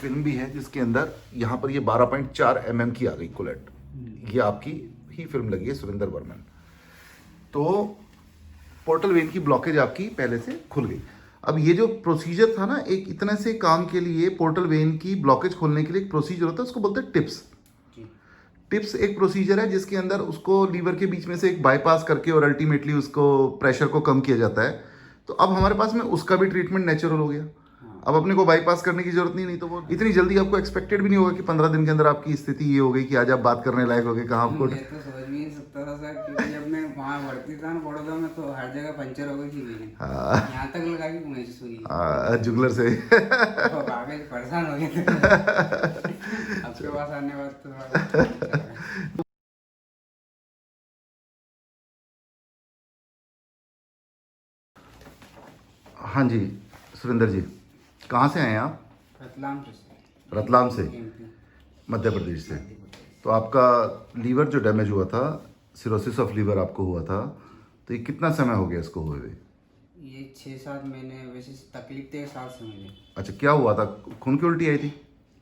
Film भी है जिसके अंदर यहाँ पर ये 12.4 mm की आ गई कुलेट। ये आपकी ही फिल्म लगी है सुरेंद्र वर्मन। तो पोर्टल वेन की ब्लॉकेज आपकी पहले से खुल गई। अब ये जो प्रोसीजर था ना, एक इतने से काम के लिए पोर्टल वेन की ब्लॉकेज खोलने के लिए एक प्रोसीजर होता है, उसको बोलते हैं टिप्स। टिप्स एक प्रोसीजर है जिसके अंदर उसको लीवर के बीच में से एक बाईपास करके और अल्टीमेटली उसको प्रेशर को कम किया जाता है। तो अब हमारे पास में उसका भी ट्रीटमेंट नेचुरल हो गया। अब अपने को बाईपास करने की जरूरत नहीं तो वो इतनी जल्दी आपको एक्सपेक्टेड भी नहीं होगा कि 15 दिन के अंदर आपकी स्थिति ये हो गई कि आज आप बात करने लायक हो गए। कहाँ आपको मैं तो समझ भी नहीं सकता था सर, क्योंकि जब मैं वहाँ भर्ती था ना बड़ौदा में, तो हर जगह पंचर हो गई थी मेरी। यहाँ तक लगा कि मुझे हुई जुगलर से तो आगे परेशान हो गए थे। आपके पास आने के बाद तो हाँ जी सुरेंद्र जी, कहाँ से आए हैं आप? रतलाम से। रतलाम से, MP। मध्य प्रदेश से। तो आपका लीवर जो डैमेज हुआ था, सिरोसिस ऑफ लीवर आपको हुआ था, तो ये कितना समय हो गया इसको हुए हुए? ये 6-7 महीने, वैसे तकलीफ तो 1 साल से मुझे। अच्छा, क्या हुआ था? खून की उल्टी आई थी?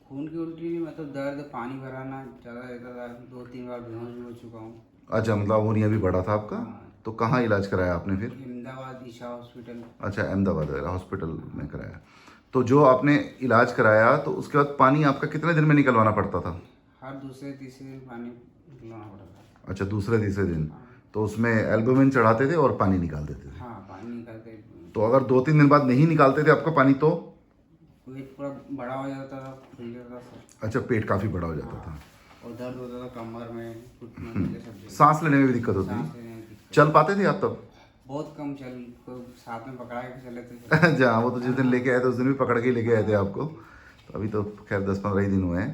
खून की उल्टी नहीं, मतलब दर्द, पानी भराना ज़्यादा रहता था। 2-3 बार बेहोश भी हो चुका हूँ। अच्छा, मतलब अमोनिया भी बढ़ा था आपका? हाँ। तो कहाँ इलाज कराया आपने फिर? अहमदाबाद ईशा हॉस्पिटल। अच्छा, अहमदाबाद हॉस्पिटल में कराया। तो जो आपने इलाज कराया तो उसके बाद पानी आपका कितने दिन में निकलवाना पड़ता था? हर दूसरे तीसरे दिन पानी निकलवाना पड़ता था। अच्छा, दूसरे तीसरे दिन। तो उसमें एल्बुमिन चढ़ाते थे और पानी निकाल देते थे? हाँ, पानी निकालते। तो अगर 2-3 दिन बाद नहीं निकालते थे आपका पानी तो? पेट पूरा बड़ा हो जाता था, फूल जाता था सर। अच्छा, पेट काफ़ी बड़ा हो जाता था। और दर्द होता था कमर में, घुटनों में, ये सब जगह। सांस लेने में भी दिक्कत होती सांस थी? लेने में दिक्कत। चल पाते थे आप तब? बहुत कम चल, को साथ में पकड़ा के चले थे। जहाँ वो तो जिस दिन लेके आए थे उस दिन भी पकड़ के ही लेके आए थे आपको। तो अभी तो खैर 10-15 ही दिन हुए हैं।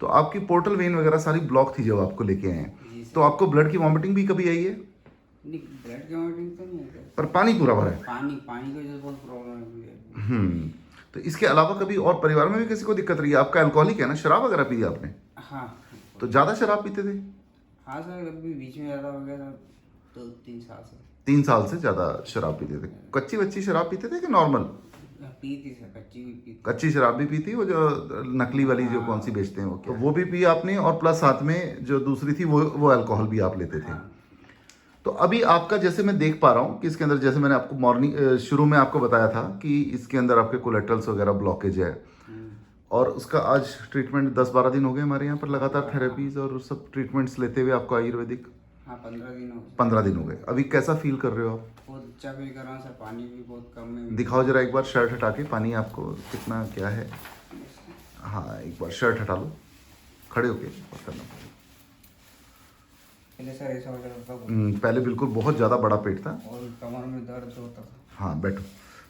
तो आपकी पोर्टल वेन वगैरह सारी ब्लॉक थी जब आपको लेके आए हैं। जी तो आपको ब्लड की वॉमिटिंग भी कभी आई है? नहीं, ब्लड की वॉमिटिंग तो नहीं है। पर पानी पूरा भरा है? पानी की वजह से बहुत प्रॉब्लम है। तो इसके अलावा कभी और परिवार में भी किसी को दिक्कत रही है? आपका अल्कोहलिक है ना, शराब वगैरह पी आपने? हाँ। तो ज़्यादा शराब पीते थे? हाँ सर, अभी बीच में ज़्यादा हो गया था, 2-3 साल से। 3 साल से ज़्यादा शराब पीते थे? कच्ची वच्ची शराब पीते थे कि नॉर्मल? पी थी सर, कच्ची भी पी थी। कच्ची शराब भी पी थी, वो जो नकली वाली जो कौन सी बेचते हैं वो, तो वो भी पी आपने, और प्लस साथ में जो दूसरी थी वो अल्कोहल भी आप लेते थे। तो अभी आपका जैसे मैं देख पा रहा हूँ कि इसके अंदर, जैसे मैंने आपको मॉर्निंग शुरू में आपको बताया था कि इसके अंदर आपके कोलेट्रल्स वगैरह ब्लॉकेज है, और उसका आज ट्रीटमेंट 10-12 दिन हो गए हमारे यहाँ पर लगातार थेरेपीज और सब ट्रीटमेंट्स लेते हुए आपको आयुर्वेदिक। हाँ, 15 दिन हो गए। 15 दिन हो गए। अभी कैसा फील कर रहे हो आप? बहुत अच्छा फील कर रहा हूँ सर, पानी भी बहुत कम है। दिखाओ जरा एक बार शर्ट हटा के, पानी आपको कितना क्या है? हाँ, एक बार शर्ट हटा लो, खड़े होके और करना पड़ेगा। पहले सर ऐसा हो जाता था, पहले बिल्कुल बहुत ज़्यादा बड़ा पेट था। और कमर में दर्द होता था। हाँ, बैठो।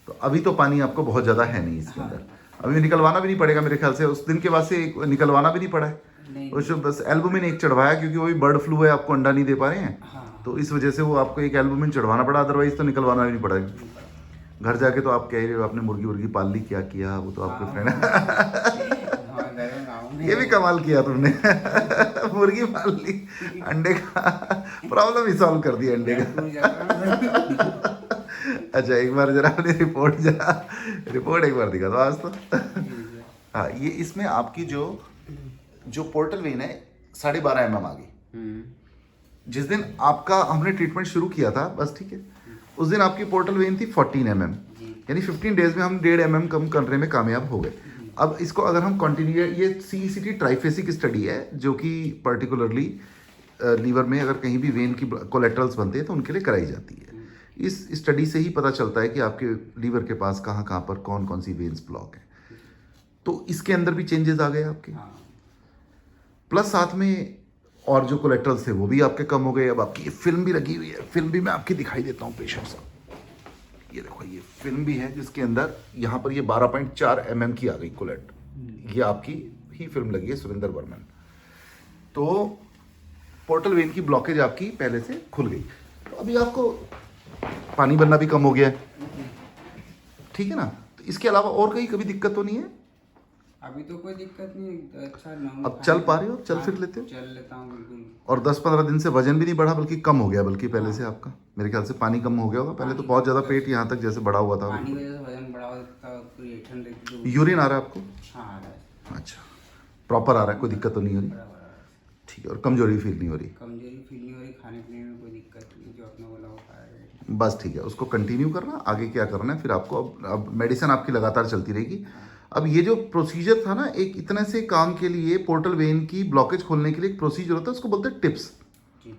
तो अभी तो पानी आपको बहुत ज़्यादा है नहीं इसके अंदर। अभी निकलवाना भी नहीं पड़ेगा मेरे ख्याल से, उस दिन के बाद से निकलवाना भी नहीं पड़ा है। नहीं। उस बस एल्बुमिन एक चढ़वाया, क्योंकि वो भी बर्ड फ्लू है, आपको अंडा नहीं दे पा रहे हैं। हाँ। तो इस वजह से वो आपको एक एल्बुमिन चढ़वाना पड़ा, अदरवाइज तो निकलवाना भी नहीं पड़ेगा। घर जाके तो आप कह रहे हो आपने मुर्गी वर्गी पाल ली, क्या किया वो तो आपके फ्रेंड। हाँ, घर में गाँव में। ये भी कमाल किया तुमने। मुर्गी पाल ली, अंडे का प्रॉब्लम ही सॉल्व कर दिया, अंडे का। अच्छा, एक बार जरा अपनी रिपोर्ट एक बार दिखा दो आज तो। हाँ, ये इसमें आपकी जो पोर्टल वेन है 12.5 mm आ गई। जिस दिन आपका हमने ट्रीटमेंट शुरू किया था, बस ठीक है, उस दिन आपकी पोर्टल वेन थी 14 mm, यानी 15 डेज में हम 1.5 mm कम करने में कामयाब हो गए। अब इसको अगर हम कंटिन्यू, ये CECT ट्राइफेसिक स्टडी है जो कि पर्टिकुलरली लीवर में अगर कहीं भी वेन की कोलेट्रल्स बनते हैं तो उनके लिए कराई जाती है। इस स्टडी से ही पता चलता है कि आपके लीवर के पास कहाँ कहाँ पर कौन कौन सी वेन्स ब्लॉक है। तो इसके अंदर भी चेंजेस आ गए आपके, प्लस साथ में और जो कोलेट्रल्स थे वो भी आपके कम हो गए। अब आपकी ये फिल्म भी लगी हुई है, फिल्म भी मैं आपकी दिखाई देता हूँ पेशेंट साहब। ये देखो, ये फिल्म भी है जिसके अंदर यहाँ पर ये 12.4 mm की आ गई कोलेट। ये आपकी ही फिल्म लगी है सुरेंद्र वर्मन। तो पोर्टल वेन की ब्लॉकेज आपकी पहले से खुल गई। तो अभी आपको पानी बनना भी कम हो गया है, ठीक है ना? तो इसके अलावा और कहीं कभी दिक्कत तो नहीं है? अभी तो कोई दिक्कत नहीं। अच्छा, अब चल पा रहे हो? चल फिर लेते हो? चल लेता हूँ बिल्कुल। और 10-15 दिन से वजन भी नहीं बढ़ा, बल्कि कम हो गया, बल्कि पहले से आपका मेरे ख्याल से पानी कम हो गया होगा। पहले तो बहुत ज़्यादा पेट यहाँ तक जैसे बढ़ा हुआ था। पानी की वजह से वजन बढ़ा होता था, कोई ठंड रहती थी। यूरिन आ रहा है आपको? हाँ, आ रहा है। अच्छा, प्रॉपर आ रहा है, कोई दिक्कत तो नहीं हो रही? बराबर। ठीक है, और कमजोरी फील नहीं हो रही? कमजोरी फील नहीं हो रही, खाने पीने में कोई दिक्कत नहीं, जो अपने बोला वो खा रहे हैं। बस ठीक है, उसको कंटिन्यू करना। आगे क्या करना है फिर आपको, अब मेडिसिन आपकी लगातार चलती रहेगी। अब ये जो प्रोसीजर था ना, एक इतने से काम के लिए पोर्टल वेन की ब्लॉकेज खोलने के लिए एक प्रोसीजर होता है, उसको बोलते हैं टिप्स। जी।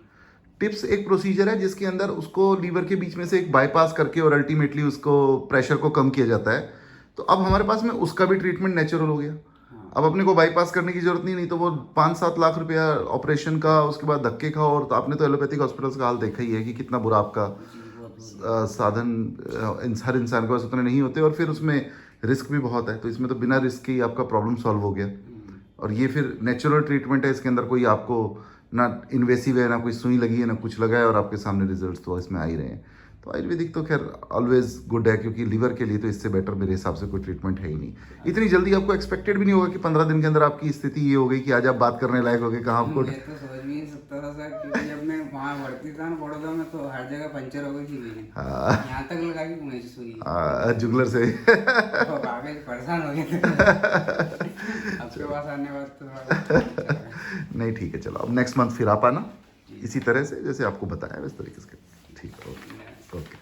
टिप्स एक प्रोसीजर है जिसके अंदर उसको लीवर के बीच में से एक बाईपास करके और अल्टीमेटली उसको प्रेशर को कम किया जाता है। तो अब हमारे पास में उसका भी ट्रीटमेंट नेचुरल हो गया। अब अपने को बाईपास करने की जरूरत नहीं तो वो 5-7 लाख रुपया ऑपरेशन का, उसके बाद धक्के खाओ। और तो आपने तो एलोपैथिक हॉस्पिटल्स का हाल देखा ही है कि कितना बुरा आपका जी, बहुत बुरी। साधन हर इंसान के पास उतने नहीं होते, और फिर उसमें रिस्क भी बहुत है। तो इसमें तो बिना रिस्क के ही आपका प्रॉब्लम सॉल्व हो गया। और ये फिर नेचुरल ट्रीटमेंट है, इसके अंदर कोई आपको ना इन्वेसिव है, ना कोई सुई लगी है, ना कुछ लगा है, और आपके सामने रिजल्ट्स तो इसमें आ ही रहे हैं। तो आयुर्वेदिक तो खैर ऑलवेज गुड है, क्योंकि लीवर के लिए तो इससे बेटर मेरे हिसाब से कोई ट्रीटमेंट है ही नहीं। इतनी जल्दी आपको एक्सपेक्टेड भी नहीं होगा कि 15 दिन के अंदर आपकी स्थिति ये हो गई कि आज आप बात करने लायक हो गए। कहाँ आपको मैं तो समझ भी नहीं सकता था सर, क्योंकि जब मैं वहाँ भर्ती था ना बड़ौदा में, तो हर जगह पंचर हो गई थी मेरी। यहाँ तक लगा कि घूमे सुई। जुगलर से तो आगे परेशान हो गए थे। आपके पास आने के बाद तो थोड़ा अच्छा लगा। नहीं ठीक है, चलो अब नेक्स्ट मंथ फिर आप आना इसी तरह से जैसे आपको बताया, इस तरीके से। ठीक है, ओके ओके।